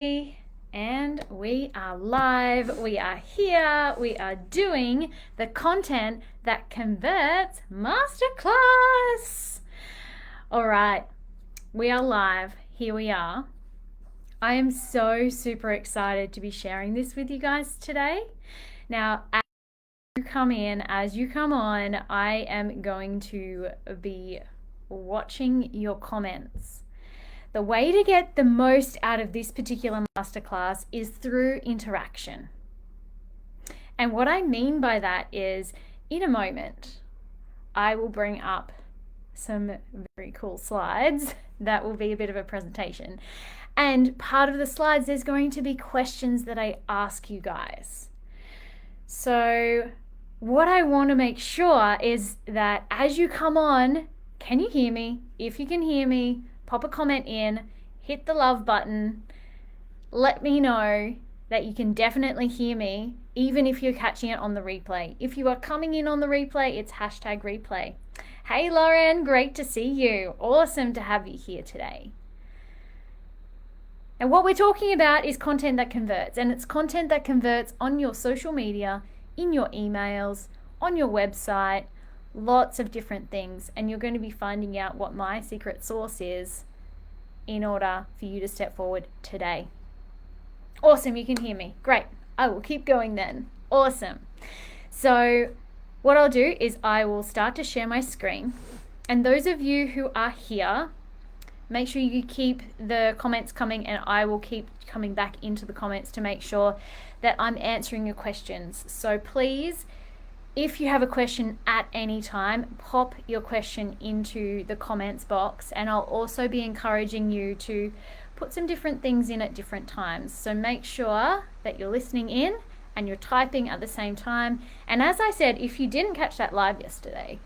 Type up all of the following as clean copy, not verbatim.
And we are live, we are here, we are doing the content that converts masterclass. All right, we are live, here we are. I am so super excited to be sharing this with you guys today. Now, as you come in, as you come on, I am going to be watching your comments. The way to get the most out of this particular masterclass is through interaction. And what I mean by that is, in a moment, I will bring up some very cool slides that will be a bit of a presentation. And part of the slides, there's going to be questions that I ask you guys. So what I want to make sure is that as you come on, can you hear me? If you can hear me, pop a comment in, hit the love button, let me know that you can definitely hear me, even if you're catching it on the replay. If you are coming in on the replay, it's #replay. Hey Lauren, great to see you. Awesome to have you here today. And what we're talking about is content that converts, and it's content that converts on your social media, in your emails, on your website, lots of different things, and you're going to be finding out what my secret sauce is in order for you to step forward today. Awesome, you can hear me. Great. I will keep going then. Awesome. So what I'll do is I will start to share my screen, and those of you who are here, make sure you keep the comments coming, and I will keep coming back into the comments to make sure that I'm answering your questions. So please, if you have a question at any time, pop your question into the comments box, and I'll also be encouraging you to put some different things in at different times. So make sure that you're listening in and you're typing at the same time. And as I said, if you didn't catch that live yesterday,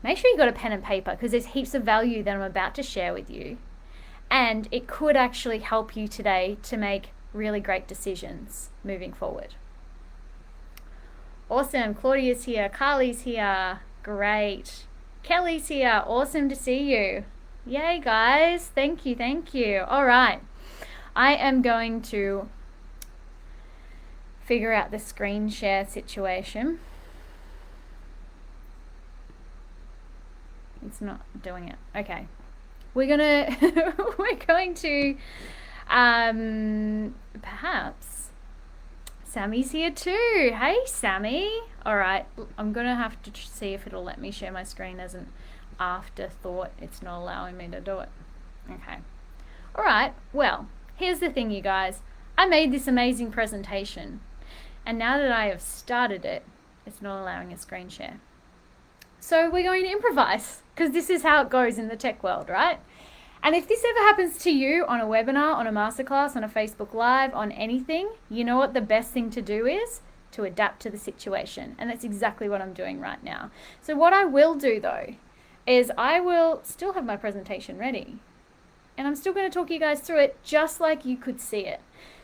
make sure you got a pen and paper, because there's heaps of value that I'm about to share with you. And it could actually help you today to make really great decisions moving forward. Awesome. Claudia's here. Carly's here. Great. Kelly's here. Awesome to see you. Yay, guys. Thank you. Thank you. All right. I am going to figure out the screen share situation. It's not doing it. Okay. We're going to perhaps Sammy's here too. Hey, Sammy. All right, I'm going to have to see if it'll let me share my screen as an afterthought. It's not allowing me to do it. Okay. All right, well, here's the thing, you guys. I made this amazing presentation, and now that I have started it, it's not allowing a screen share. So we're going to improvise, because this is how it goes in the tech world, right? And if this ever happens to you on a webinar, on a masterclass, on a Facebook Live, on anything, you know what the best thing to do is? To adapt to the situation. And that's exactly what I'm doing right now. So what I will do though, is I will still have my presentation ready. And I'm still going to talk you guys through it just like you could see it.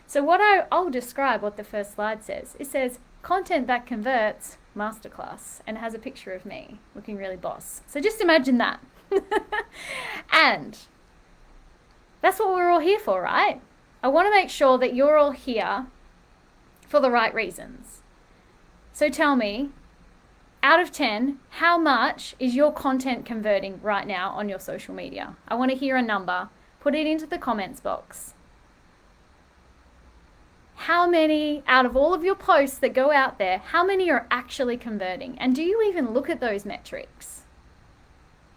So what I'll describe what the first slide says. It says, content that converts masterclass, and it has a picture of me looking really boss. So just imagine that. And that's what we're all here for, right? I want to make sure that you're all here for the right reasons. So tell me, out of 10, how much is your content converting right now on your social media? I want to hear a number. Put it into the comments box. How many, out of all of your posts that go out there, how many are actually converting? And do you even look at those metrics?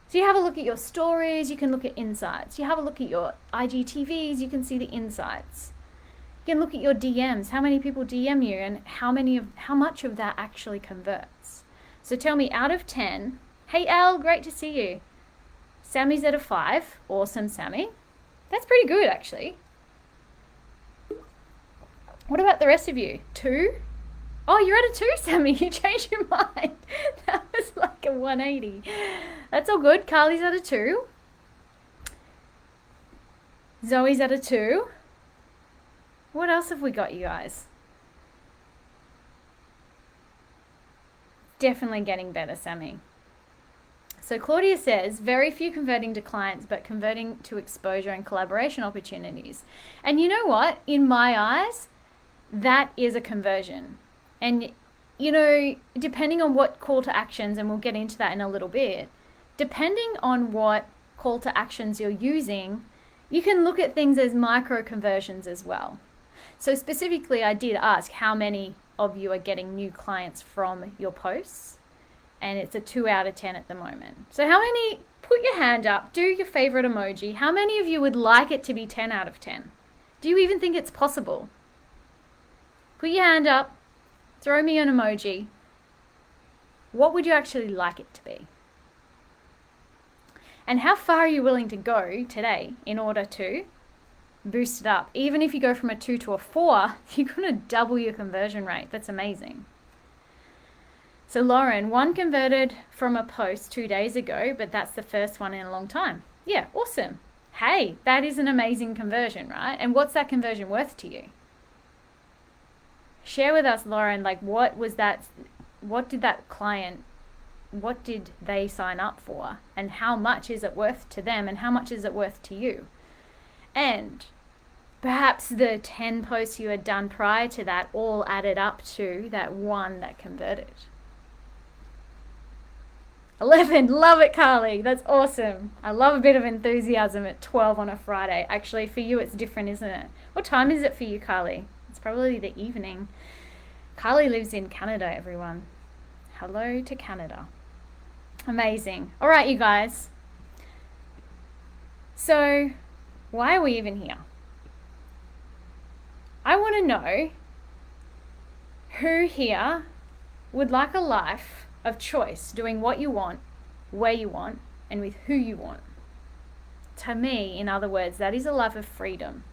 So you have a look at your stories, you can look at insights. You have a look at your IGTVs, you can see the insights. You can look at your DMs, how many people DM you, and how much of that actually converts. So tell me, out of 10, hey Elle, great to see you. Sammy's at a 5, awesome Sammy. That's pretty good actually. What about the rest of you? 2? Oh, you're at a 2, Sammy. You changed your mind. That was like a 180. That's all good. Carly's at a 2. Zoe's at a 2. What else have we got, you guys? Definitely getting better, Sammy. So Claudia says, very few converting to clients, but converting to exposure and collaboration opportunities. And you know what? In my eyes, that is a conversion. And, you know, depending on what call to actions, and we'll get into that in a little bit, depending on what call to actions you're using, you can look at things as micro conversions as well. So specifically, I did ask how many of you are getting new clients from your posts. And it's a 2 out of 10 at the moment. So how many, put your hand up, do your favorite emoji. How many of you would like it to be 10 out of 10? Do you even think it's possible? Put your hand up, throw me an emoji. What would you actually like it to be? And how far are you willing to go today in order to boost it up? Even if you go from a 2 to a 4, you're going to double your conversion rate. That's amazing. So Lauren, 1 converted from a post 2 days ago, but that's the first one in a long time. Yeah, awesome. Hey, that is an amazing conversion, right? And what's that conversion worth to you? Share with us, Lauren, like what did they sign up for? And how much is it worth to them? And how much is it worth to you? And perhaps the 10 posts you had done prior to that all added up to that one that converted. 11, love it, Carly. That's awesome. I love a bit of enthusiasm at 12 on a Friday. Actually, for you, it's different, isn't it? What time is it for you, Carly? It's probably the evening. Carly lives in Canada, everyone. Hello to Canada. Amazing. All right, you guys. So, why are we even here? I want to know who here would like a life of choice, doing what you want, where you want, and with who you want. To me, in other words, that is a life of freedom.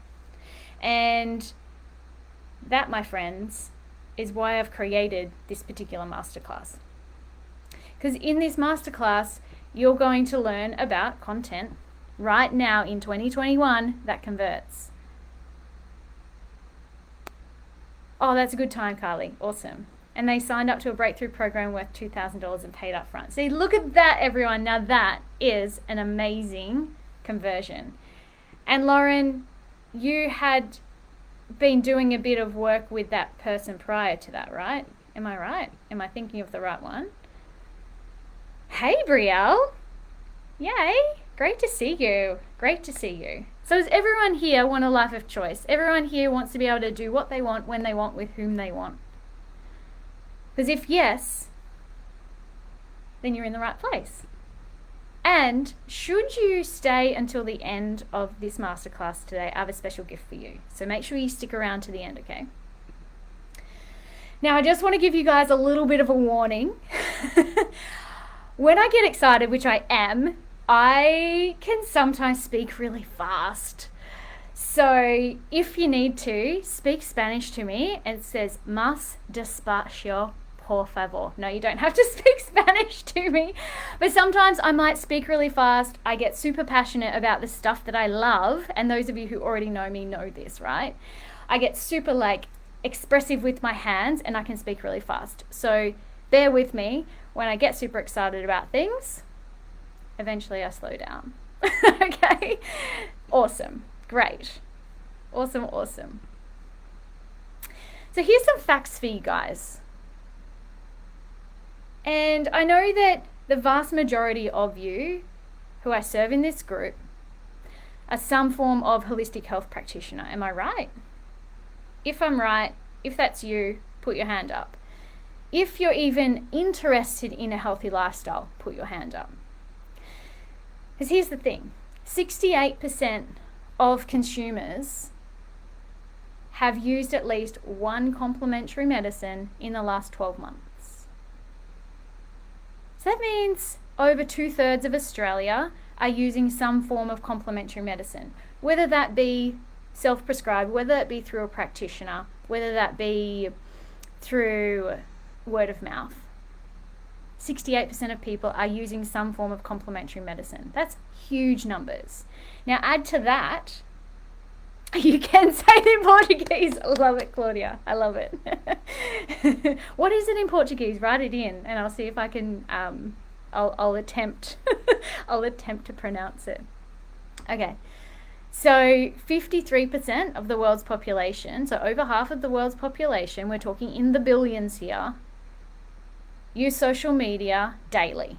And that, my friends, is why I've created this particular masterclass. Because in this masterclass, you're going to learn about content right now in 2021 that converts. Oh, that's a good time, Carly. Awesome. And they signed up to a breakthrough program worth $2,000 and paid up front. See, look at that, everyone. Now that is an amazing conversion. And Lauren, you had been doing a bit of work with that person prior to that, right? Am I right? Am I thinking of the right one? Hey, Brielle. Yay. Great to see you. Great to see you. So does everyone here want a life of choice? Everyone here wants to be able to do what they want, when they want, with whom they want? Because if yes, then you're in the right place. And should you stay until the end of this masterclass today, I have a special gift for you. So make sure you stick around to the end, okay? Now, I just want to give you guys a little bit of a warning. When I get excited, which I am, I can sometimes speak really fast. So if you need to, speak Spanish to me. It says, más despacio, por favor. No, you don't have to speak Spanish to me. But sometimes I might speak really fast. I get super passionate about the stuff that I love. And those of you who already know me know this, right? I get super expressive with my hands and I can speak really fast. So bear with me. When I get super excited about things, eventually I slow down. Okay? Awesome. Great. Awesome, awesome. So here's some facts for you guys. And I know that the vast majority of you who I serve in this group are some form of holistic health practitioner. Am I right? If I'm right, if that's you, put your hand up. If you're even interested in a healthy lifestyle, put your hand up. Because here's the thing, 68% of consumers have used at least one complementary medicine in the last 12 months. So that means over 2/3 of Australia are using some form of complementary medicine, whether that be self-prescribed, whether that be through a practitioner, whether that be through word of mouth. 68% of people are using some form of complementary medicine. That's huge numbers. Now add to that, you can say it in Portuguese. I love it, Claudia. I love it. What is it in Portuguese? Write it in and I'll see if I can I'll attempt I'll attempt to pronounce it. Okay. So 53% of the world's population, so over half of the world's population, we're talking in the billions here, use social media daily.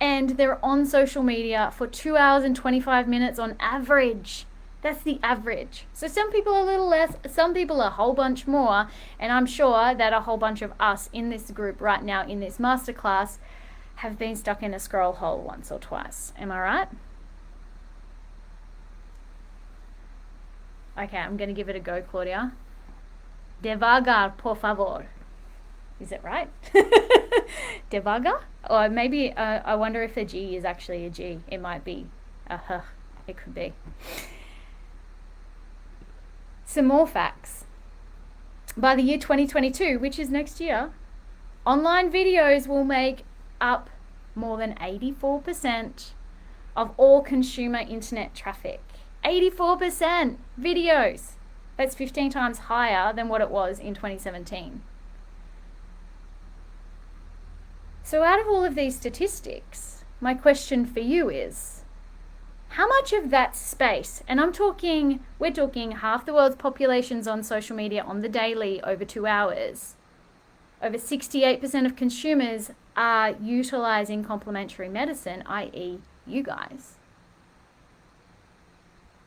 And they're on social media for 2 hours and 25 minutes on average. That's the average. So some people are a little less, some people a whole bunch more, and I'm sure that a whole bunch of us in this group right now in this masterclass have been stuck in a scroll hole once or twice. Am I right? Okay, I'm going to give it a go, Claudia. Devagar, por favor. Is it right? Devagar? Or maybe, I wonder if the G is actually a G. It might be a H. It could be. Some more facts. By the year 2022, which is next year, online videos will make up more than 84% of all consumer internet traffic. 84% videos. That's 15 times higher than what it was in 2017. So out of all of these statistics, my question for you is, how much of that space, and we're talking half the world's population's on social media on the daily over 2 hours. Over 68% of consumers are utilizing complementary medicine, i.e. you guys.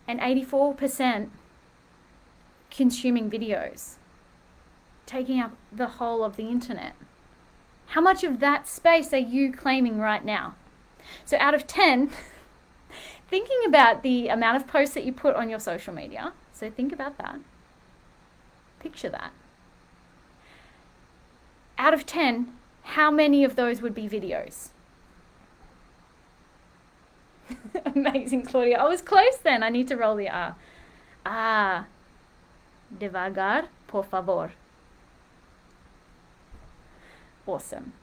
And 84% consuming videos, taking up the whole of the internet. How much of that space are you claiming right now? So out of 10, thinking about the amount of posts that you put on your social media, so think about that. Picture that. Out of 10, how many of those would be videos? Amazing, Claudia. I was close then. I need to roll the R. Ah. Devagar, por favor. Awesome.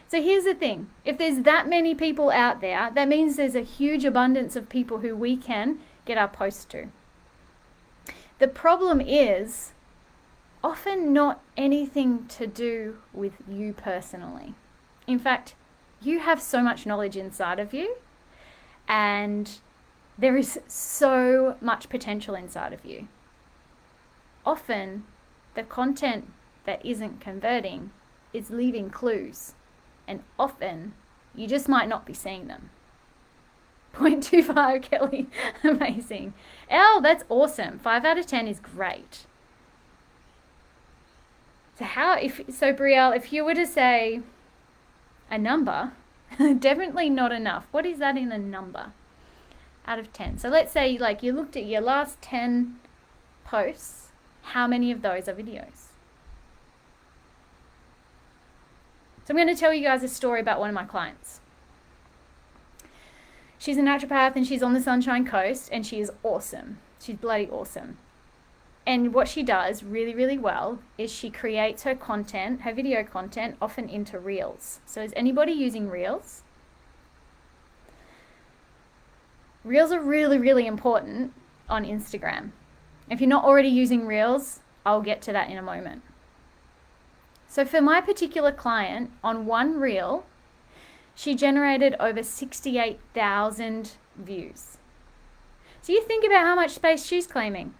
So here's the thing. If there's that many people out there, that means there's a huge abundance of people who we can get our posts to. The problem is often not anything to do with you personally. In fact, you have so much knowledge inside of you, and there is so much potential inside of you. Often, the content that isn't converting is leaving clues, and often you just might not be seeing them. 0.25, Kelly. Amazing. Oh, that's awesome. 5 out of 10 is great. So Brielle, if you were to say a number, definitely not enough. What is that in a number? Out of 10. So let's say like you looked at your last 10 posts. How many of those are videos? So I'm going to tell you guys a story about one of my clients. She's a naturopath and she's on the Sunshine Coast, and she is awesome. She's bloody awesome. And what she does really, really well is she creates her content, her video content, often into Reels. So is anybody using Reels? Reels are really, really important on Instagram. If you're not already using Reels, I'll get to that in a moment. So for my particular client, on one Reel, she generated over 68,000 views. So you think about how much space she's claiming.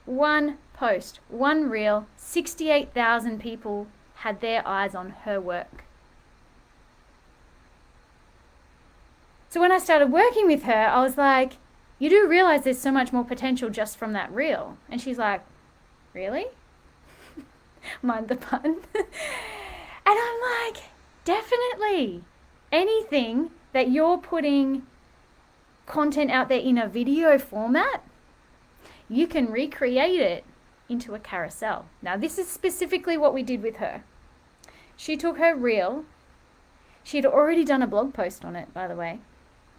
One post, one Reel, 68,000 people had their eyes on her work. So when I started working with her, I was like, you do realize there's so much more potential just from that Reel? And she's like, really? Mind the pun. And I'm like, definitely. Anything that you're putting content out there in a video format, you can recreate it into a carousel. Now, this is specifically what we did with her. She took her Reel. She'd already done a blog post on it, by the way.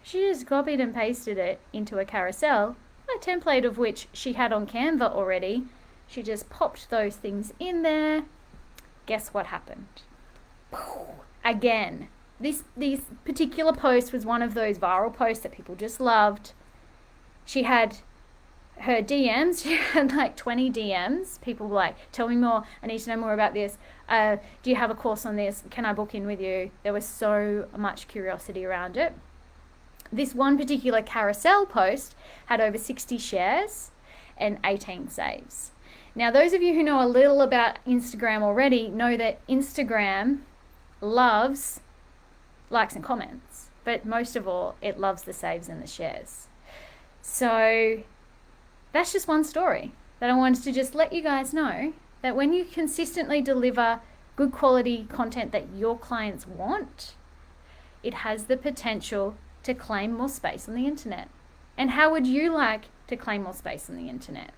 She just copied and pasted it into a carousel, a template of which she had on Canva already. She just popped those things in there. Guess what happened? Again, this particular post was one of those viral posts that people just loved. She had her DMs, she had like 20 DMs. People were like, tell me more. I need to know more about this. Do you have a course on this? Can I book in with you? There was so much curiosity around it. This one particular carousel post had over 60 shares and 18 saves. Now, those of you who know a little about Instagram already know that Instagram loves likes and comments, but most of all, it loves the saves and the shares. So that's just one story that I wanted to just let you guys know, that when you consistently deliver good quality content that your clients want, it has the potential to claim more space on the internet. And how would you like to claim more space on the internet?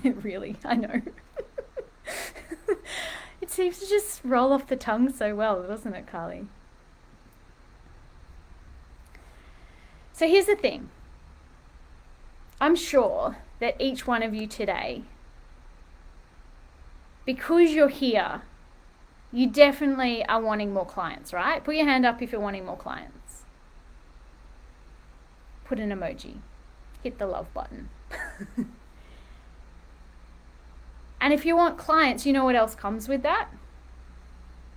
Really, I know. It seems to just roll off the tongue so well, doesn't it, Carly? So here's the thing. I'm sure that each one of you today, because you're here, you definitely are wanting more clients, right? Put your hand up if you're wanting more clients. Put an emoji. Hit the love button. And if you want clients, you know what else comes with that?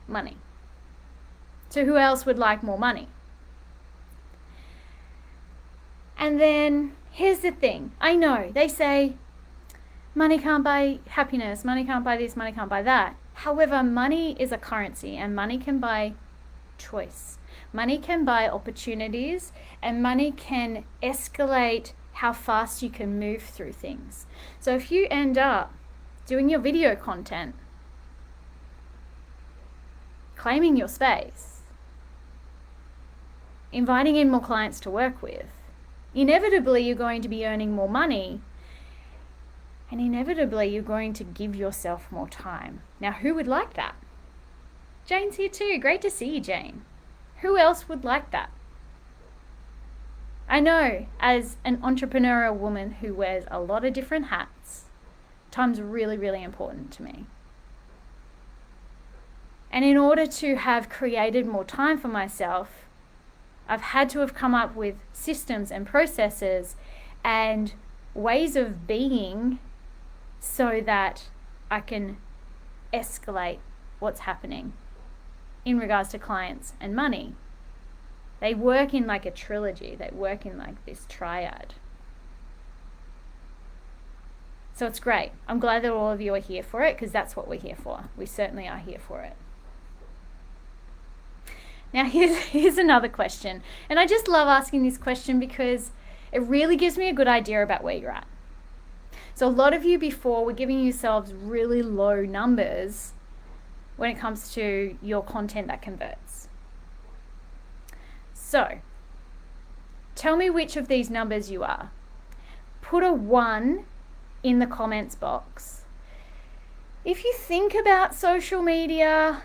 Money. So who else would like more money? And then here's the thing. I know they say money can't buy happiness, money can't buy this, money can't buy that. However, money is a currency, and money can buy choice. Money can buy opportunities, and money can escalate how fast you can move through things. So if you end up doing your video content, claiming your space, inviting in more clients to work with, inevitably you're going to be earning more money, and inevitably you're going to give yourself more time. Now, who would like that? Jane's here too. Great to see you, Jane. Who else would like that? I know, as an entrepreneurial woman who wears a lot of different hats, time's really, really important to me. And in order to have created more time for myself, I've had to have come up with systems and processes and ways of being so that I can escalate what's happening in regards to clients and money. They work in like a trilogy. They work in like this triad. So it's great. I'm glad that all of you are here for it, because that's what we're here for. We certainly are here for it. Now here's another question. And I just love asking this question because it really gives me a good idea about where you're at. So a lot of you before were giving yourselves really low numbers when it comes to your content that converts. So tell me which of these numbers you are. Put a 1 in the comments box. If you think about social media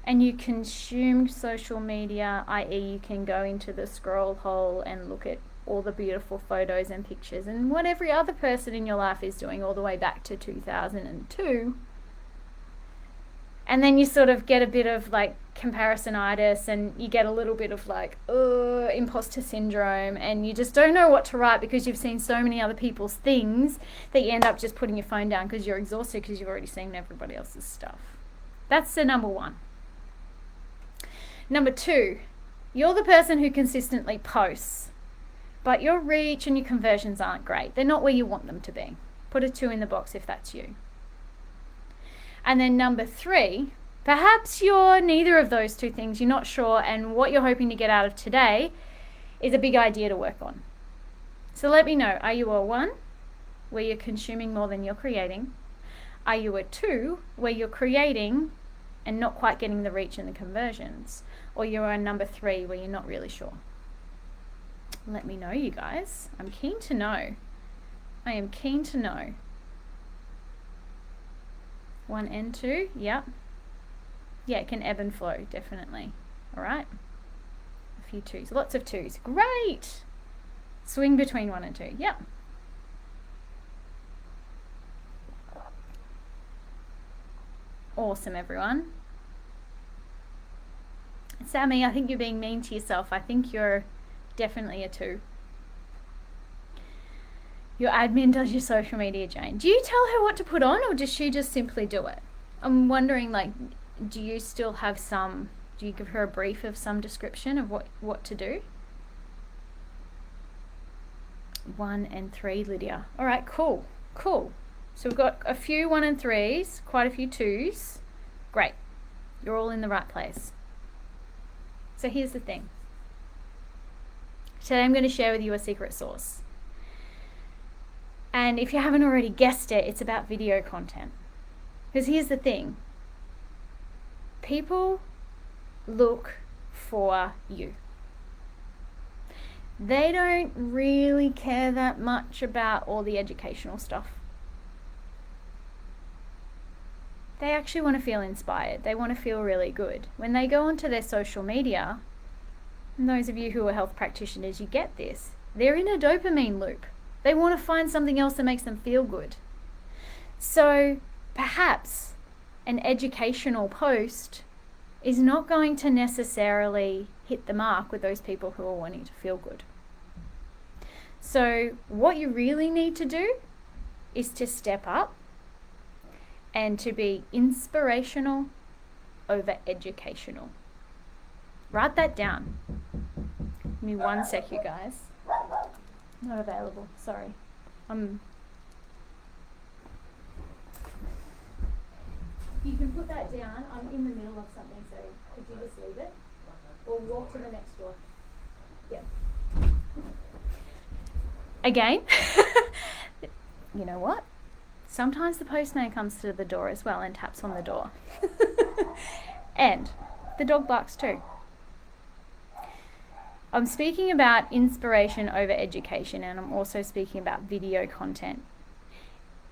and you consume social media, i.e. you can go into the scroll hole and look at all the beautiful photos and pictures and what every other person in your life is doing all the way back to 2002. And then you sort of get a bit of like comparisonitis, and you get a little bit of like, imposter syndrome, and you just don't know what to write because you've seen so many other people's things that you end up just putting your phone down because you're exhausted because you've already seen everybody else's stuff. That's the number 1. Number 2, you're the person who consistently posts, but your reach and your conversions aren't great. They're not where you want them to be. Put a 2 in the box if that's you. And then number 3, perhaps you're neither of those 2 things. You're not sure, and what you're hoping to get out of today is a big idea to work on. So let me know, are you a 1, where you're consuming more than you're creating? Are you a 2, where you're creating and not quite getting the reach and the conversions? Or you're a number 3, where you're not really sure? Let me know, you guys. I'm keen to know. I am keen to know. 1 and 2, yep. Yeah, it can ebb and flow, definitely. All right. A few 2s, lots of 2s. Great. Swing between 1 and 2, yep. Awesome, everyone. Sammy, I think you're being mean to yourself. I think you're definitely a 2. Your admin does your social media, Jane. Do you tell her what to put on, or does she just simply do it? I'm wondering, like, do you still have do you give her a brief of some description of what to do? 1 and 3, Lydia. All right, cool. So we've got a few 1 and 3s, quite a few 2s. Great. You're all in the right place. So here's the thing. Today I'm going to share with you a secret sauce. And if you haven't already guessed it, it's about video content. Because here's the thing. People look for you. They don't really care that much about all the educational stuff. They actually want to feel inspired. They want to feel really good. When they go onto their social media, and those of you who are health practitioners, you get this. They're in a dopamine loop. They want to find something else that makes them feel good. So perhaps an educational post is not going to necessarily hit the mark with those people who are wanting to feel good. So what you really need to do is to step up and to be inspirational over educational. Write that down. Give me 1 sec, you guys. Not available, sorry. You can put that down. I'm in the middle of something, so could you just leave it? Or walk to the next door. Yep. Again, you know what? Sometimes the postman comes to the door as well and taps on the door. And the dog barks too. I'm speaking about inspiration over education, and I'm also speaking about video content.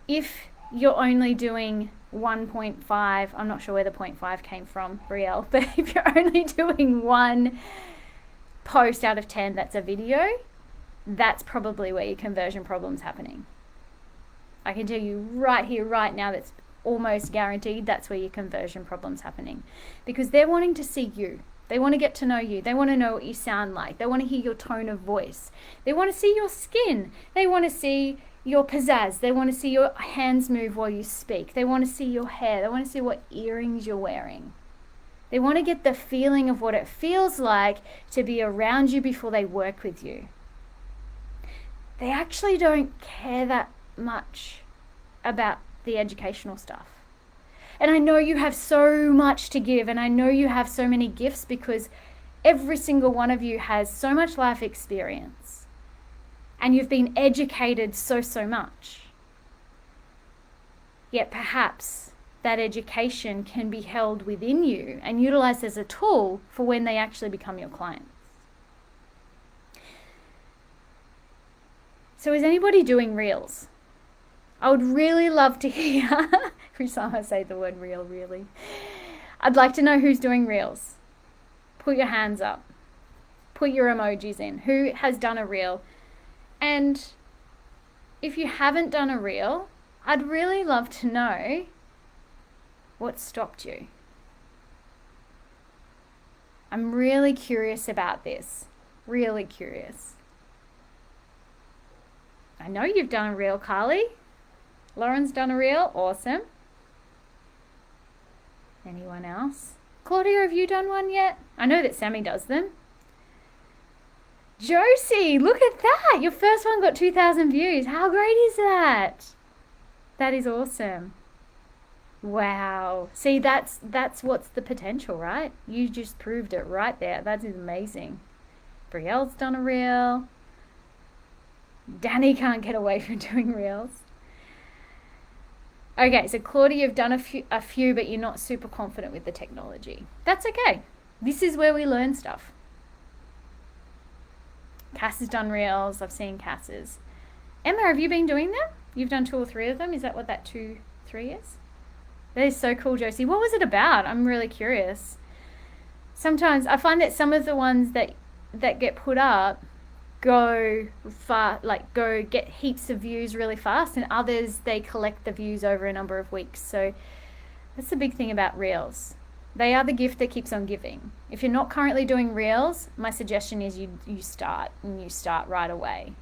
If you're only doing 1.5, I'm not sure where the 0.5 came from, Brielle, but if you're only doing 1 post out of 10 that's a video, that's probably where your conversion problem's happening. I can tell you right here, right now, that's almost guaranteed that's where your conversion problem's happening. Because they're wanting to see you. They want to get to know you. They want to know what you sound like. They want to hear your tone of voice. They want to see your skin. They want to see your pizzazz. They want to see your hands move while you speak. They want to see your hair. They want to see what earrings you're wearing. They want to get the feeling of what it feels like to be around you before they work with you. They actually don't care that much about the educational stuff. And I know you have so much to give, and I know you have so many gifts, because every single one of you has so much life experience, and you've been educated so much. Yet perhaps that education can be held within you and utilized as a tool for when they actually become your clients. So is anybody doing reels? I would really love to hear, every time I say the word reel, really. I'd like to know who's doing reels. Put your hands up. Put your emojis in. Who has done a reel? And if you haven't done a reel, I'd really love to know what stopped you. I'm really curious about this. Really curious. I know you've done a reel, Carly. Lauren's done a reel. Awesome. Anyone else? Claudia, have you done one yet? I know that Sammy does them. Josie, look at that. Your first one got 2,000 views. How great is that? That is awesome. Wow. See, that's what's the potential, right? You just proved it right there. That is amazing. Brielle's done a reel. Danny can't get away from doing reels. Okay, so Claudia, you've done a few, but you're not super confident with the technology. That's okay. This is where we learn stuff. Cass has done reels. I've seen Cass's. Emma, have you been doing them? You've done 2 or 3 of them. Is that what that 2, 3 is? That is so cool, Josie. What was it about? I'm really curious. Sometimes I find that some of the ones that get put up go far, like go get heaps of views really fast, and others they collect the views over a number of weeks. So that's the big thing about reels. They are the gift that keeps on giving. If you're not currently doing reels, my suggestion is you start, and you start right away.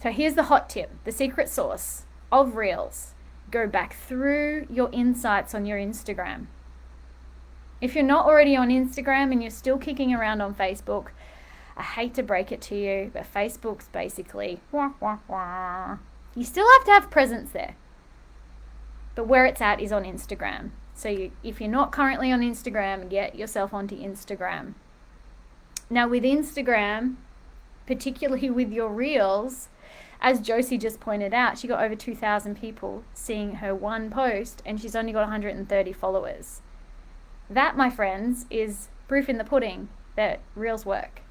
So here's the hot tip, the secret sauce of Reels. Go back through your insights on your Instagram. If you're not already on Instagram and you're still kicking around on Facebook, I hate to break it to you, but Facebook's basically wah, wah, wah. You still have to have presence there. But where it's at is on Instagram. So if you're not currently on Instagram, get yourself onto Instagram. Now with Instagram, particularly with your Reels, as Josie just pointed out, she got over 2,000 people seeing her one post and she's only got 130 followers. That, my friends, is proof in the pudding that Reels work.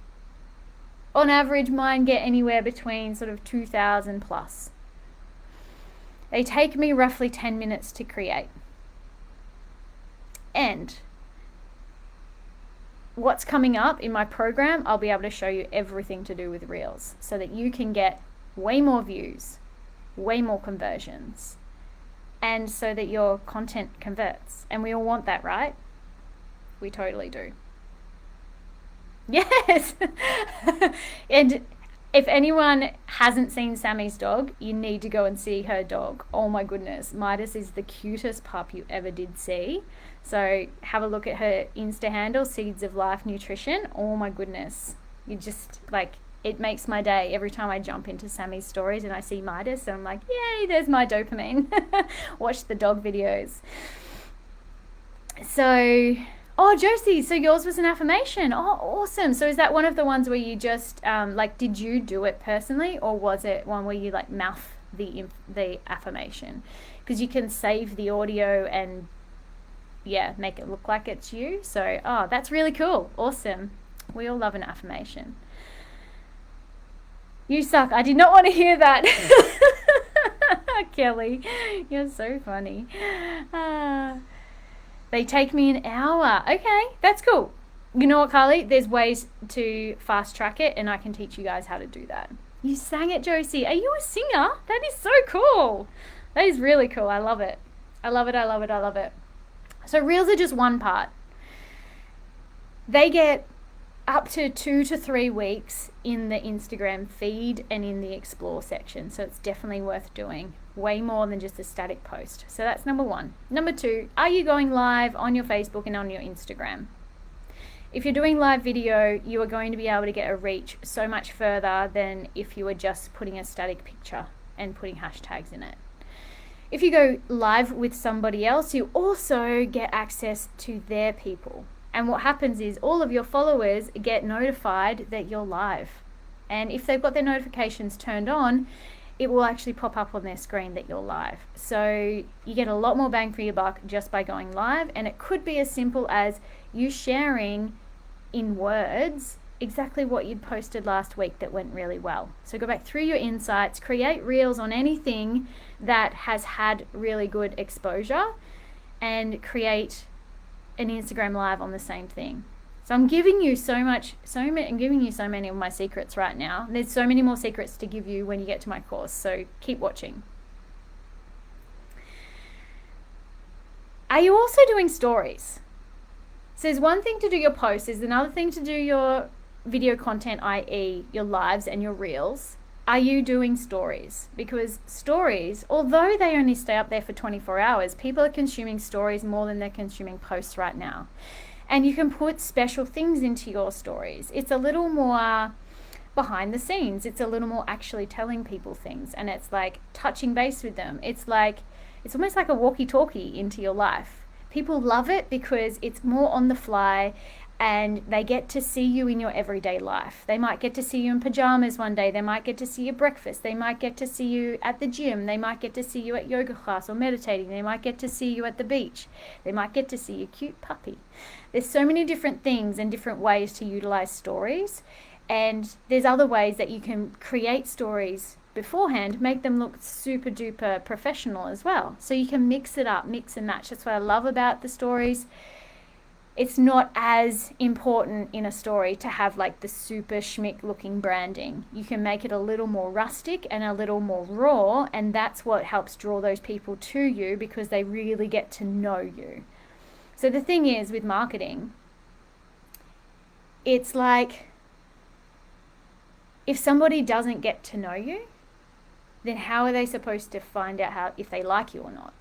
On average, mine get anywhere between sort of 2,000 plus. They take me roughly 10 minutes to create. And what's coming up in my program, I'll be able to show you everything to do with Reels so that you can get way more views, way more conversions, and so that your content converts. And we all want that, right? We totally do. Yes. And if anyone hasn't seen Sammy's dog, you need to go and see her dog. Oh my goodness, Midas is the cutest pup you ever did see. So have a look at her Insta handle, Seeds of Life Nutrition. Oh my goodness, you just like, it makes my day every time I jump into Sammy's stories and I see Midas and I'm like, yay, there's my dopamine. Watch the dog videos. So, oh, Josie, so yours was an affirmation. Oh, awesome. So is that one of the ones where you just, did you do it personally, or was it one where you mouth the affirmation? Because you can save the audio and, make it look like it's you. So, oh, that's really cool. Awesome. We all love an affirmation. You suck. I did not want to hear that. Kelly, you're so funny. They take me an hour. Okay, that's cool. You know what, Carly? There's ways to fast track it, and I can teach you guys how to do that. You sang it, Josie. Are you a singer? That is so cool. That is really cool. I love it. I love it. I love it. I love it. So Reels are just one part. They get up to 2 to 3 weeks in the Instagram feed and in the explore section. So it's definitely worth doing. Way more than just a static post. So that's number 1. Number 2, are you going live on your Facebook and on your Instagram? If you're doing live video, you are going to be able to get a reach so much further than if you were just putting a static picture and putting hashtags in it. If you go live with somebody else, you also get access to their people. And what happens is all of your followers get notified that you're live. And if they've got their notifications turned on, it will actually pop up on their screen that you're live. So you get a lot more bang for your buck just by going live. And it could be as simple as you sharing in words exactly what you'd posted last week that went really well. So go back through your insights, create reels on anything that has had really good exposure, and create an Instagram live on the same thing. So I'm giving you I'm giving you so many of my secrets right now. There's so many more secrets to give you when you get to my course, so keep watching. Are you also doing stories? So there's one thing to do your posts, there's another thing to do your video content, i.e. your lives and your reels. Are you doing stories? Because stories, although they only stay up there for 24 hours, people are consuming stories more than they're consuming posts right now. And you can put special things into your stories. It's a little more behind the scenes. It's a little more actually telling people things, and it's like touching base with them. It's almost like a walkie-talkie into your life. People love it because it's more on the fly, and they get to see you in your everyday life. They might get to see you in pajamas one day. They might get to see you breakfast. They might get to see you at the gym. They might get to see you at yoga class or meditating. They might get to see you at the beach. They might get to see your cute puppy. There's so many different things and different ways to utilize stories. And there's other ways that you can create stories beforehand, make them look super duper professional as well. So you can mix it up, mix and match. That's what I love about the stories. It's not as important in a story to have like the super schmick looking branding. You can make it a little more rustic and a little more raw, and that's what helps draw those people to you because they really get to know you. So the thing is with marketing, it's like if somebody doesn't get to know you, then how are they supposed to find out if they like you or not?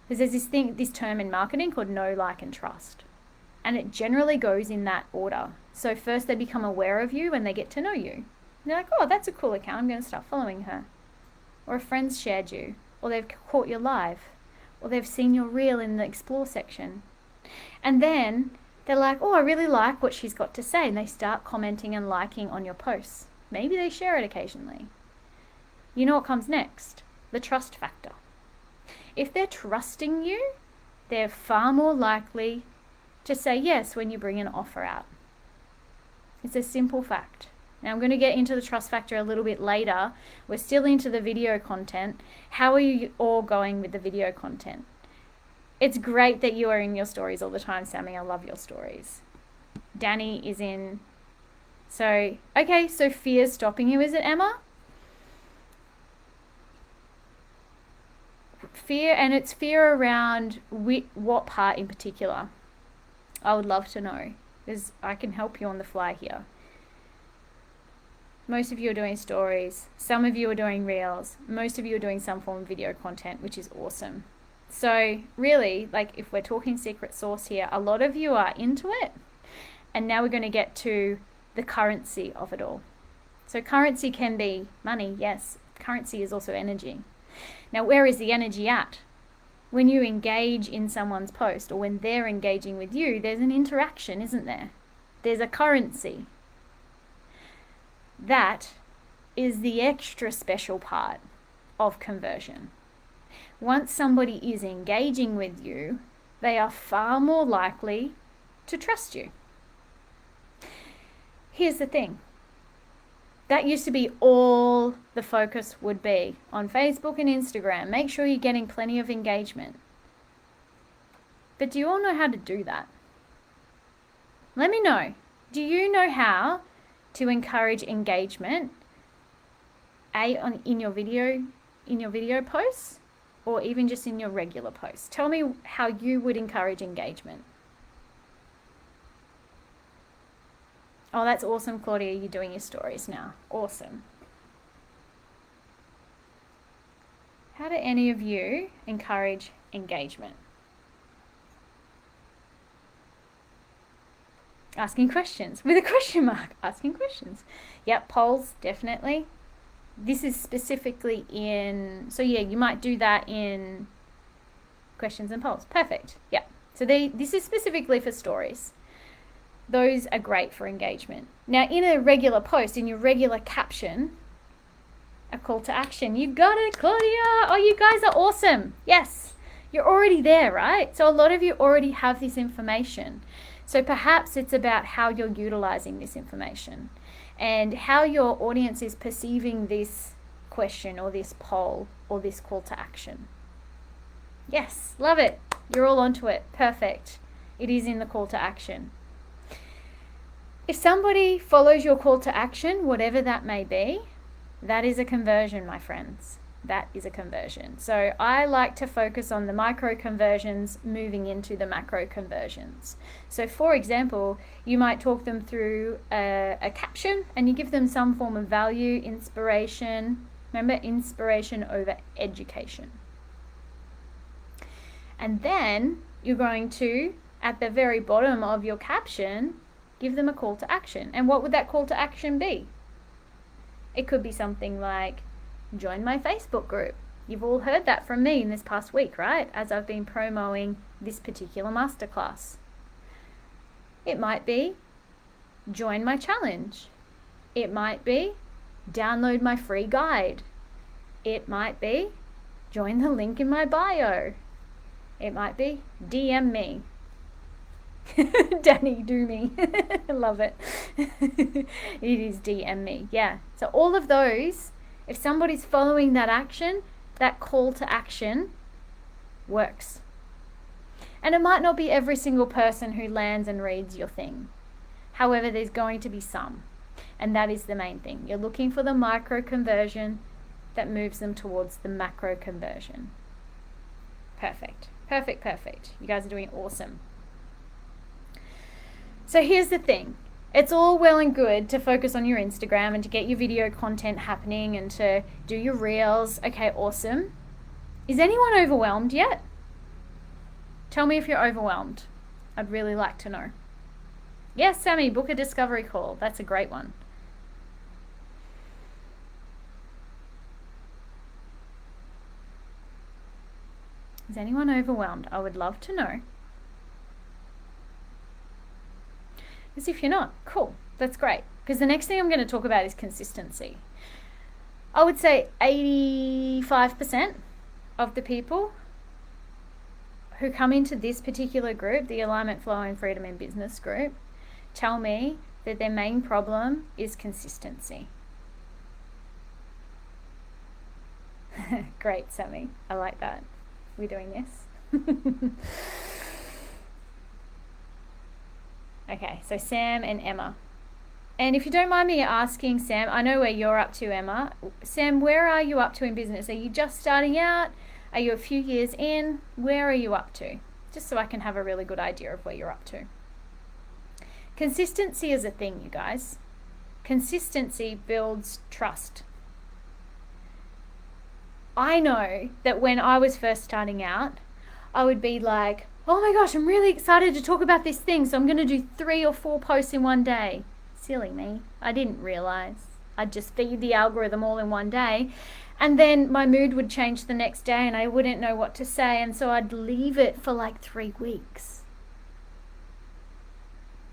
Because there's this term in marketing called know, like, and trust. And it generally goes in that order. So first they become aware of you when they get to know you. And they're like, oh, that's a cool account. I'm going to start following her. Or a friend's shared you. Or they've caught your live. Or they've seen your reel in the explore section. And then they're like, oh, I really like what she's got to say. And they start commenting and liking on your posts. Maybe they share it occasionally. You know what comes next? The trust factor. If they're trusting you, they're far more likely to say yes when you bring an offer out. It's a simple fact. Now I'm going to get into the trust factor a little bit later. We're still into the video content. How are you all going with the video content? It's great that you are in your stories all the time, Sammy. I love your stories. Danny is in. So, okay, so fear's stopping you, is it, Emma? Fear, and it's fear around what part in particular? I would love to know, because I can help you on the fly here. Most of you are doing stories. Some of you are doing reels. Most of you are doing some form of video content, which is awesome. So really, like if we're talking secret sauce here, a lot of you are into it. And now we're going to get to the currency of it all. So currency can be money, yes. Currency is also energy. Now, where is the energy at? When you engage in someone's post or when they're engaging with you, there's an interaction, isn't there? There's a currency. That is the extra special part of conversion. Once somebody is engaging with you, they are far more likely to trust you. Here's the thing. That used to be all the focus would be on Facebook and Instagram. Make sure you're getting plenty of engagement. But do you all know how to do that? Let me know. Do you know how to encourage engagement in your video posts or even just in your regular posts? Tell me how you would encourage engagement. Oh, that's awesome, Claudia. You're doing your stories now. Awesome. How do any of you encourage engagement? Asking questions with a question mark. Asking questions. Yep, polls, definitely. This is specifically in, so yeah, you might do that in questions and polls. Perfect. Yeah. So this is specifically for stories. Those are great for engagement. Now, in a regular post, in your regular caption, a call to action. You got it, Claudia. Oh, you guys are awesome. Yes, you're already there, right? So a lot of you already have this information. So perhaps it's about how you're utilizing this information and how your audience is perceiving this question or this poll or this call to action. Yes, love it. You're all onto it. Perfect. It is in the call to action. If somebody follows your call to action, whatever that may be, that is a conversion, my friends. That is a conversion. So I like to focus on the micro conversions moving into the macro conversions. So for example, you might talk them through a caption and you give them some form of value, inspiration. Remember, inspiration over education. And then you're going to, at the very bottom of your caption, give them a call to action. And what would that call to action be? It could be something like, join my Facebook group. You've all heard that from me in this past week, right? As I've been promoting this particular masterclass. It might be, join my challenge. It might be, download my free guide. It might be, join the link in my bio. It might be, DM me. Danny, do me. I love it. It is DM me. Yeah. So all of those, if somebody's following that action, that call to action works. And it might not be every single person who lands and reads your thing. However, there's going to be some. And that is the main thing. You're looking for the micro conversion that moves them towards the macro conversion. Perfect. Perfect, perfect. You guys are doing awesome. So here's the thing. It's all well and good to focus on your Instagram and to get your video content happening and to do your reels. Okay, awesome. Is anyone overwhelmed yet? Tell me if you're overwhelmed. I'd really like to know. Yes, Sammy, book a discovery call. That's a great one. Is anyone overwhelmed? I would love to know. Because if you're not, cool, that's great. Because the next thing I'm going to talk about is consistency. I would say 85% of the people who come into this particular group, the Alignment, Flow and Freedom in Business group, tell me that their main problem is consistency. Great, Sammy. I like that. We're doing this. Okay, so Sam and Emma. And if you don't mind me asking, Sam, I know where you're up to, Emma. Sam, where are you up to in business? Are you just starting out? Are you a few years in? Where are you up to? Just so I can have a really good idea of where you're up to. Consistency is a thing, you guys. Consistency builds trust. I know that when I was first starting out, I would be like, oh my gosh, I'm really excited to talk about this thing, so I'm going to do 3 or 4 posts in one day. Silly me. I didn't realize. I'd just feed the algorithm all in one day, and then my mood would change the next day and I wouldn't know what to say, and so I'd leave it for like 3 weeks.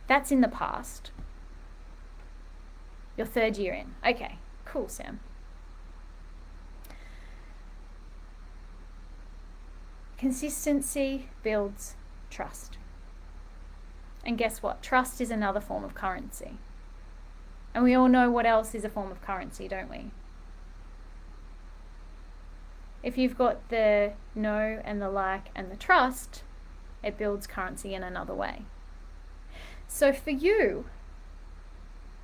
That's in the past. Your 3rd year in. Okay, cool, Sam. Consistency builds trust. And guess what? Trust is another form of currency. And we all know what else is a form of currency, don't we? If you've got the know and the like and the trust, it builds currency in another way. So for you,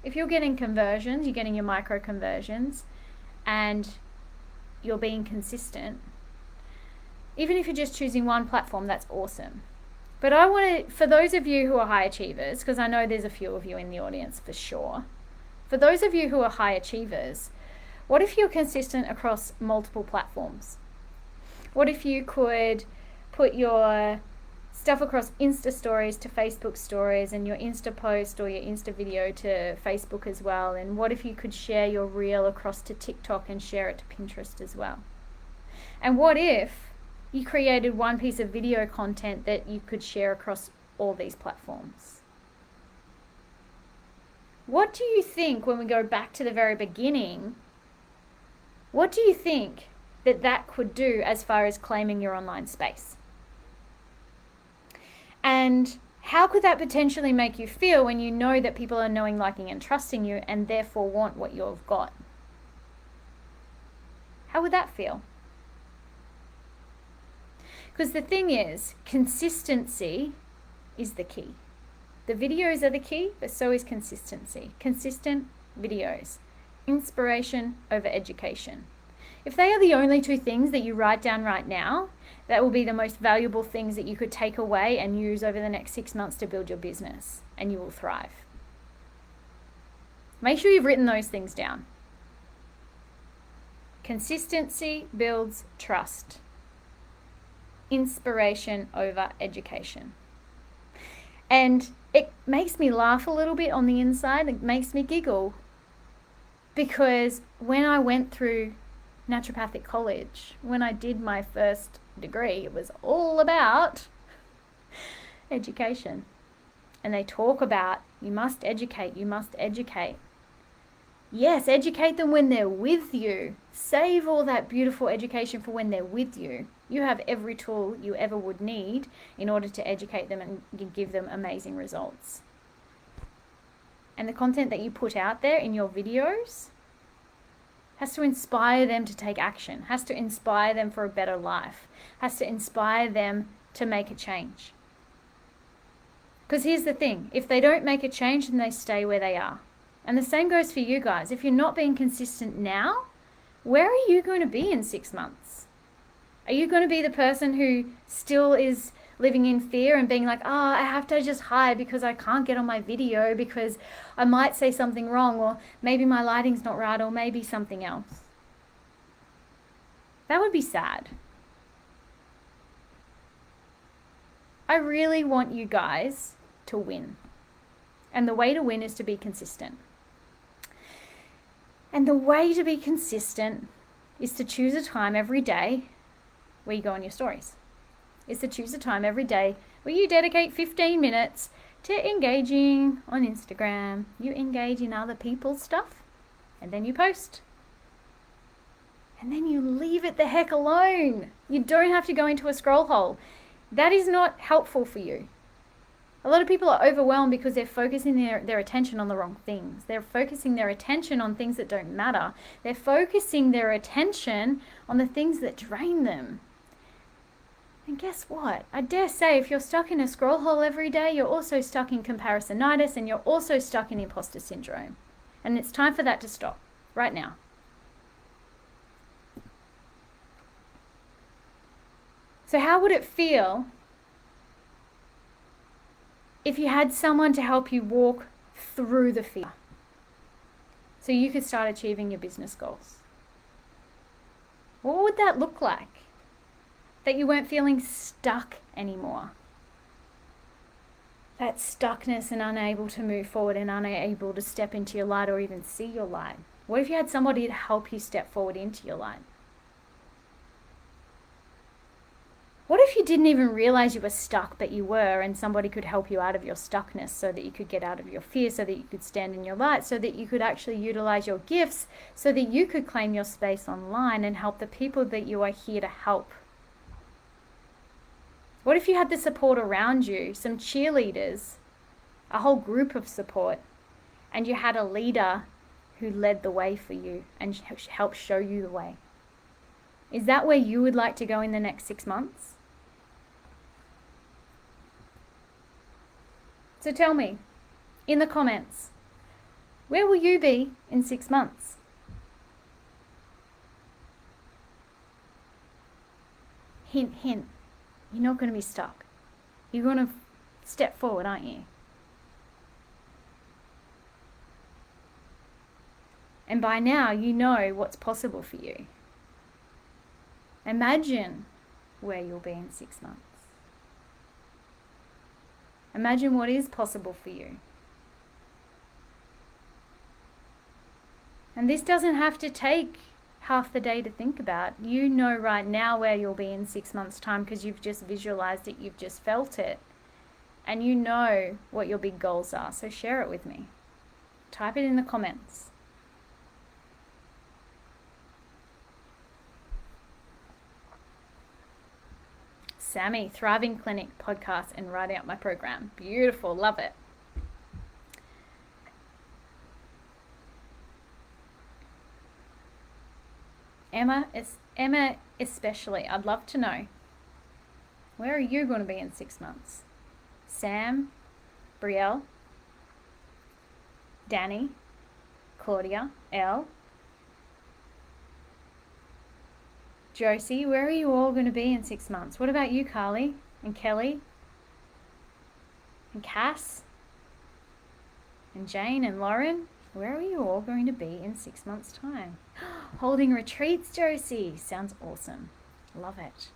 if you're getting conversions, you're getting your micro conversions, and you're being consistent, even if you're just choosing one platform, that's awesome. But I want to, for those of you who are high achievers, because I know there's a few of you in the audience for sure, for those of you who are high achievers, what if you're consistent across multiple platforms? What if you could put your stuff across Insta stories to Facebook stories, and your Insta post or your Insta video to Facebook as well? And what if you could share your reel across to TikTok and share it to Pinterest as well? And what if you created one piece of video content that you could share across all these platforms? What do you think, when we go back to the very beginning, what do you think that could do as far as claiming your online space? And how could that potentially make you feel when you know that people are knowing, liking, and trusting you, and therefore want what you've got? How would that feel? Because the thing is, consistency is the key. The videos are the key, but so is consistency. Consistent videos. Inspiration over education. If they are the only 2 things that you write down right now, that will be the most valuable things that you could take away and use over the next 6 months to build your business, and you will thrive. Make sure you've written those things down. Consistency builds trust. Inspiration over education. And it makes me laugh a little bit on the inside. It makes me giggle, because when I went through naturopathic college, when I did my first degree, it was all about education. And they talk about, you must educate, you must educate. Yes, educate them when they're with you. Save all that beautiful education for when they're with you. You have every tool you ever would need in order to educate them and give them amazing results. And the content that you put out there in your videos has to inspire them to take action, has to inspire them for a better life, has to inspire them to make a change. Because here's the thing, if they don't make a change, then they stay where they are. And the same goes for you guys. If you're not being consistent now, where are you going to be in 6 months? Are you going to be the person who still is living in fear and being like, oh, I have to just hide because I can't get on my video because I might say something wrong, or maybe my lighting's not right, or maybe something else. That would be sad. I really want you guys to win. And the way to win is to be consistent. And the way to be consistent is to choose a time every day where you go on your stories. Is to choose a time every day where you dedicate 15 minutes to engaging on Instagram. You engage in other people's stuff, and then you post. And then you leave it the heck alone. You don't have to go into a scroll hole. That is not helpful for you. A lot of people are overwhelmed because they're focusing their attention on the wrong things. They're focusing their attention on things that don't matter. They're focusing their attention on the things that drain them. And guess what? I dare say if you're stuck in a scroll hole every day, you're also stuck in comparisonitis, and you're also stuck in imposter syndrome. And it's time for that to stop right now. So how would it feel if you had someone to help you walk through the fear so you could start achieving your business goals? What would that look like? That you weren't feeling stuck anymore. That stuckness and unable to move forward and unable to step into your light or even see your light. What if you had somebody to help you step forward into your light? What if you didn't even realize you were stuck, but you were, and somebody could help you out of your stuckness so that you could get out of your fear, so that you could stand in your light, so that you could actually utilize your gifts, so that you could claim your space online and help the people that you are here to help? What if you had the support around you, some cheerleaders, a whole group of support, and you had a leader who led the way for you and helped show you the way? Is that where you would like to go in the next 6 months? So tell me, in the comments, where will you be in 6 months? Hint, hint, you're not going to be stuck. You're going to step forward, aren't you? And by now, you know what's possible for you. Imagine where you'll be in 6 months. Imagine what is possible for you. And this doesn't have to take half the day to think about. You know right now where you'll be in 6 months' time because you've just visualized it, you've just felt it. And you know what your big goals are. So share it with me. Type it in the comments. Sammy, Thriving Clinic podcast and writing up my program. Beautiful, love it. Emma especially, I'd love to know, where are you going to be in 6 months? Sam, Brielle, Danny, Claudia, Elle, Josie, where are you all going to be in 6 months? What about you, Carly and Kelly and Cass and Jane and Lauren? Where are you all going to be in 6 months' time? Holding retreats, Josie. Sounds awesome. Love it.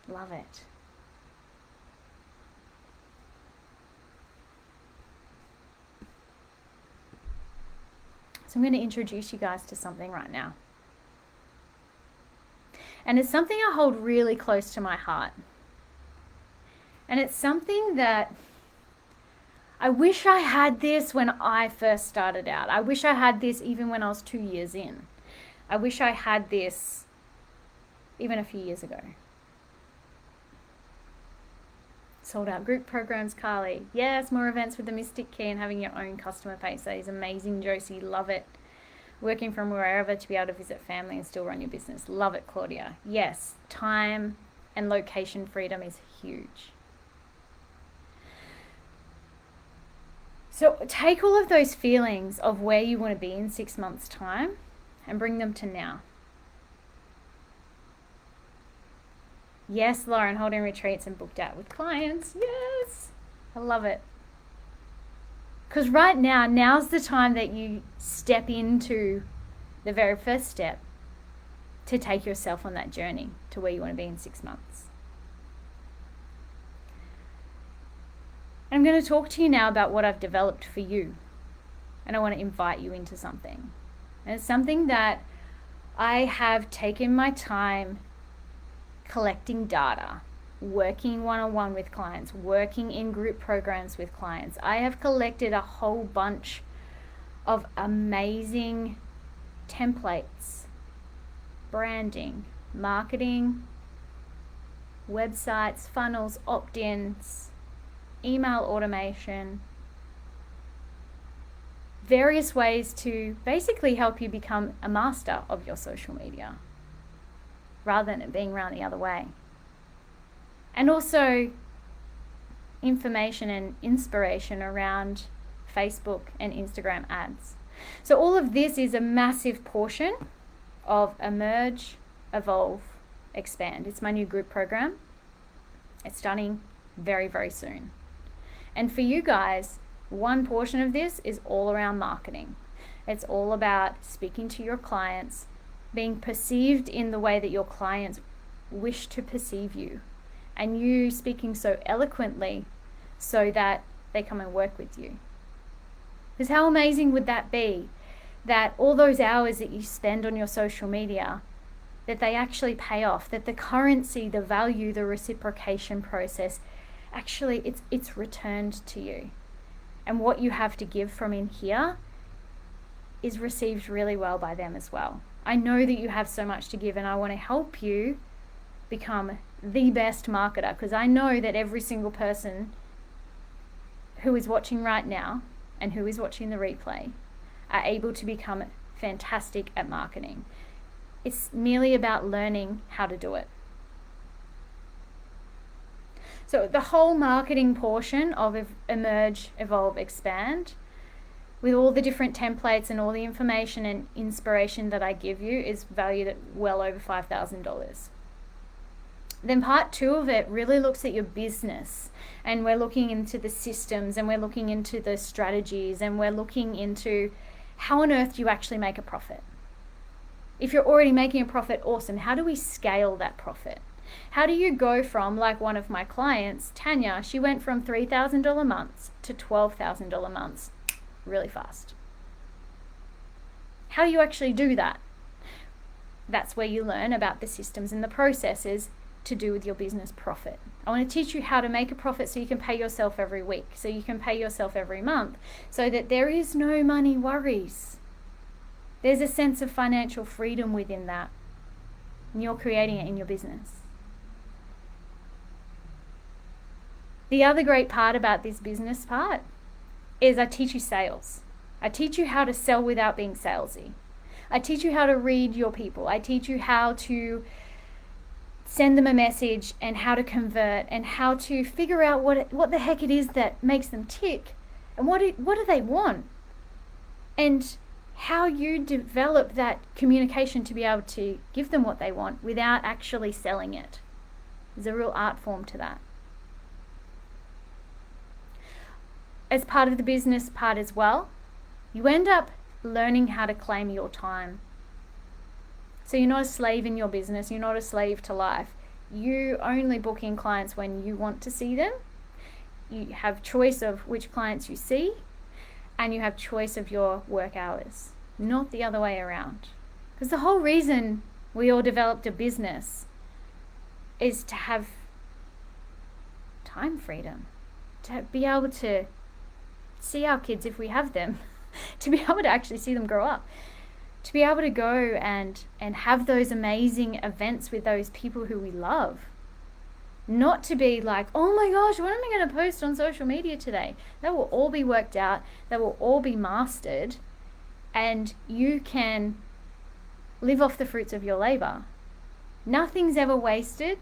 Love it. So I'm going to introduce you guys to something right now. And it's something I hold really close to my heart. And it's something that I wish I had this when I first started out. I wish I had this even when I was 2 years in. I wish I had this even a few years ago. Sold out group programs, Carly. Yes, more events with the Mystic Key and having your own customer base. That is amazing, Josie. Love it. Working from wherever to be able to visit family and still run your business. Love it, Claudia. Yes, time and location freedom is huge. So take all of those feelings of where you want to be in 6 months' time and bring them to now. Yes, Lauren, holding retreats and booked out with clients. Yes, I love it. Because right now, now's the time that you step into the very first step to take yourself on that journey to where you want to be in 6 months. I'm going to talk to you now about what I've developed for you. And I want to invite you into something. And it's something that I have taken my time collecting data, working one-on-one with clients, working in group programs with clients. I have collected a whole bunch of amazing templates, branding, marketing, websites, funnels, opt-ins, email automation, various ways to basically help you become a master of your social media rather than it being run the other way. And also information and inspiration around Facebook and Instagram ads. So all of this is a massive portion of Emerge, Evolve, Expand. It's my new group program. It's starting very, very soon. And for you guys, one portion of this is all around marketing. It's all about speaking to your clients, being perceived in the way that your clients wish to perceive you, and you speaking so eloquently so that they come and work with you. Because how amazing would that be, that all those hours that you spend on your social media, that they actually pay off, that the currency, the value, the reciprocation process, actually it's returned to you. And what you have to give from in here is received really well by them as well. I know that you have so much to give, and I want to help you become the best marketer, because I know that every single person who is watching right now and who is watching the replay are able to become fantastic at marketing. It's merely about learning how to do it. So the whole marketing portion of Emerge, Evolve, Expand, with all the different templates and all the information and inspiration that I give you, is valued at well over $5,000. Then part 2 of it really looks at your business, and we're looking into the systems, and we're looking into the strategies, and we're looking into how on earth do you actually make a profit. If you're already making a profit, awesome. How do we scale that profit? How do you go from, like one of my clients, Tanya, she went from $3,000 months to $12,000 months really fast. How do you actually do that? That's where you learn about the systems and the processes to do with your business profit. I want to teach you how to make a profit so you can pay yourself every week, so you can pay yourself every month, so that there is no money worries. There's a sense of financial freedom within that, and you're creating it in your business. The other great part about this business part is I teach you sales. I teach you how to sell without being salesy. I teach you how to read your people. I teach you how to send them a message, and how to convert, and how to figure out what the heck it is that makes them tick, and what do they want, and how you develop that communication to be able to give them what they want without actually selling it. There's a real art form to that. As part of the business part as well, you end up learning how to claim your time. So you're not a slave in your business, you're not a slave to life. You only book in clients when you want to see them. You have choice of which clients you see, and you have choice of your work hours, not the other way around. Because the whole reason we all developed a business is to have time freedom, to be able to see our kids if we have them, to be able to actually see them grow up, to be able to go and have those amazing events with those people who we love. Not to be like, oh my gosh, what am I going to post on social media today? That will all be worked out, that will all be mastered, and you can live off the fruits of your labor. Nothing's ever wasted.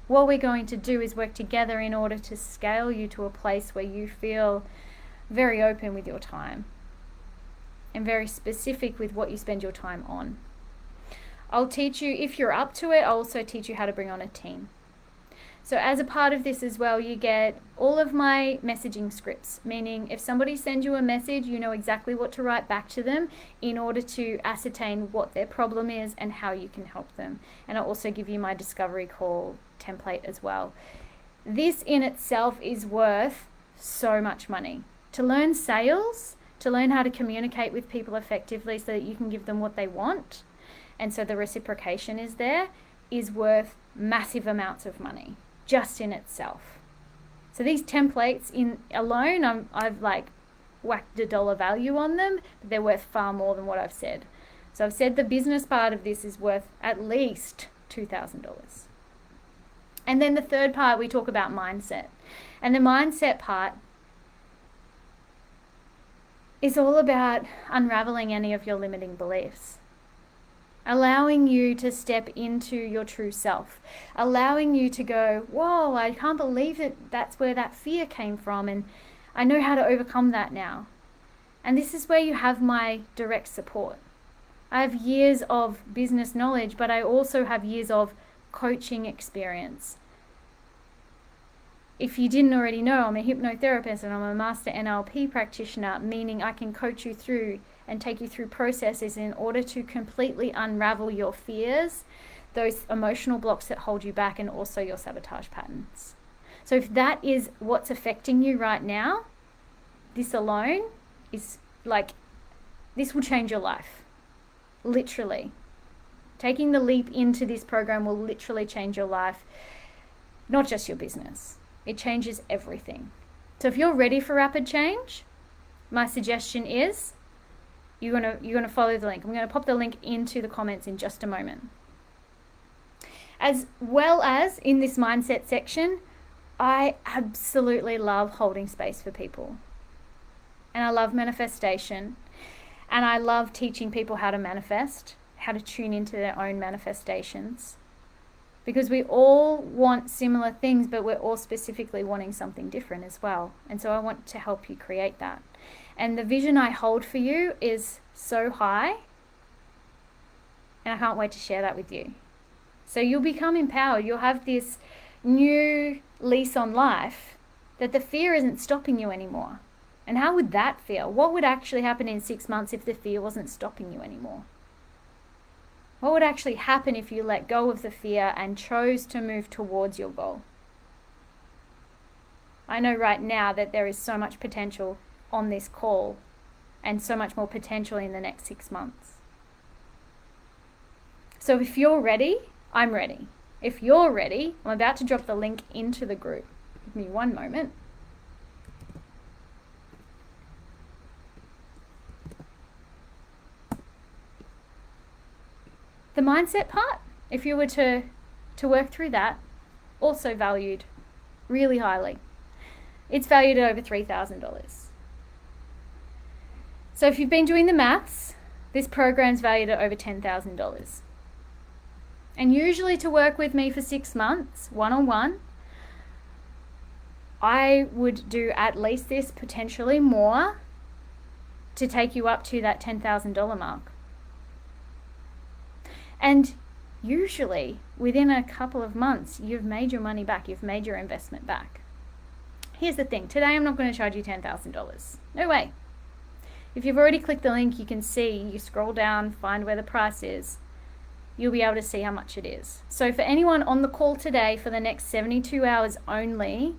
What we're going to do is work together in order to scale you to a place where you feel very open with your time and very specific with what you spend your time on. I'll teach you, if you're up to it, I'll also teach you how to bring on a team. So as a part of this as well, you get all of my messaging scripts, meaning if somebody sends you a message, you know exactly what to write back to them in order to ascertain what their problem is and how you can help them. And I also give you my discovery call template as well. This in itself is worth so much money. To learn sales, to learn how to communicate with people effectively so that you can give them what they want, and so the reciprocation is there, is worth massive amounts of money just in itself. So these templates in alone, I've like whacked a dollar value on them, but they're worth far more than what I've said. So I've said the business part of this is worth at least $2,000. And then the third part, we talk about mindset. And the mindset part is all about unraveling any of your limiting beliefs, allowing you to step into your true self, allowing you to go, whoa, I can't believe that's where that fear came from, and I know how to overcome that now. And this is where you have my direct support. I have years of business knowledge, but I also have years of coaching experience. If you didn't already know, I'm a hypnotherapist and I'm a master NLP practitioner, meaning I can coach you through and take you through processes in order to completely unravel your fears, those emotional blocks that hold you back, and also your sabotage patterns. So if that is what's affecting you right now, this alone is like, this will change your life. Literally. Taking the leap into this program will literally change your life, not just your business. It changes everything. So if you're ready for rapid change, my suggestion is you're gonna follow the link. I'm gonna pop the link into the comments in just a moment. As well as in this mindset section, I absolutely love holding space for people. And I love manifestation. And I love teaching people how to manifest, how to tune into their own manifestations. Because we all want similar things, but we're all specifically wanting something different as well. And so I want to help you create that. And the vision I hold for you is so high, and I can't wait to share that with you. So you'll become empowered. You'll have this new lease on life that the fear isn't stopping you anymore. And how would that feel? What would actually happen in 6 months if the fear wasn't stopping you anymore? What would actually happen if you let go of the fear and chose to move towards your goal? I know right now that there is so much potential on this call and so much more potential in the next 6 months. So if you're ready, I'm ready. If you're ready, I'm about to drop the link into the group. Give me one moment. The mindset part, if you were to work through that, also valued really highly. It's valued at over $3,000. So if you've been doing the maths, this program's valued at over $10,000. And usually to work with me for 6 months, one-on-one, I would do at least this, potentially more, to take you up to that $10,000 mark. And usually within a couple of months, you've made your money back, you've made your investment back. Here's the thing, today I'm not going to charge you $10,000. No way. If you've already clicked the link, you can see, you scroll down, find where the price is. You'll be able to see how much it is. So for anyone on the call today, for the next 72 hours only,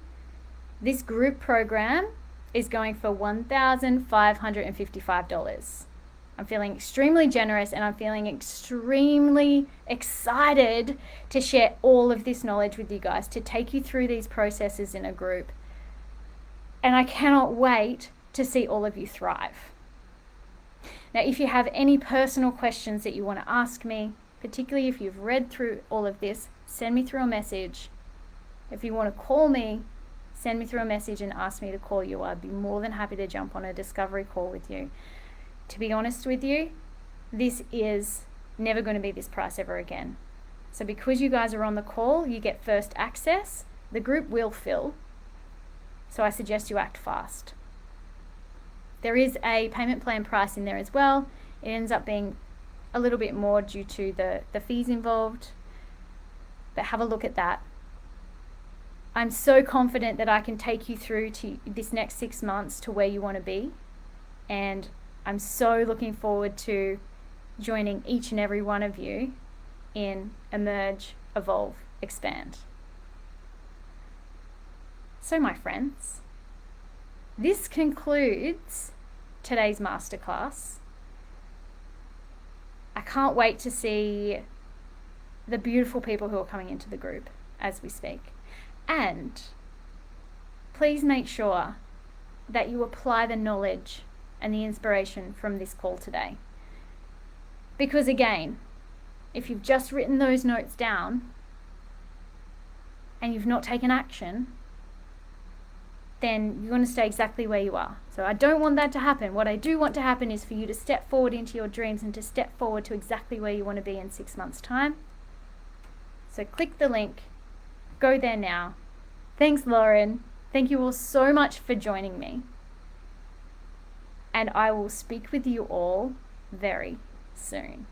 this group program is going for $1,555. I'm feeling extremely generous, and I'm feeling extremely excited to share all of this knowledge with you guys, to take you through these processes in a group. And I cannot wait to see all of you thrive. Now, if you have any personal questions that you want to ask me, particularly if you've read through all of this, send me through a message. If you want to call me, send me through a message and ask me to call you. I'd be more than happy to jump on a discovery call with you. To be honest with you, this is never going to be this price ever again. So because you guys are on the call, you get first access. The group will fill. So I suggest you act fast. There is a payment plan price in there as well. It ends up being a little bit more due to the fees involved. But have a look at that. I'm so confident that I can take you through to this next 6 months to where you want to be. And I'm so looking forward to joining each and every one of you in Emerge, Evolve, Expand. So my friends, this concludes today's masterclass. I can't wait to see the beautiful people who are coming into the group as we speak. And please make sure that you apply the knowledge and the inspiration from this call today. Because again, if you've just written those notes down and you've not taken action, then you're going to stay exactly where you are. So I don't want that to happen. What I do want to happen is for you to step forward into your dreams and to step forward to exactly where you want to be in 6 months' time. So click the link, go there now. Thanks, Lauren. Thank you all so much for joining me. And I will speak with you all very soon.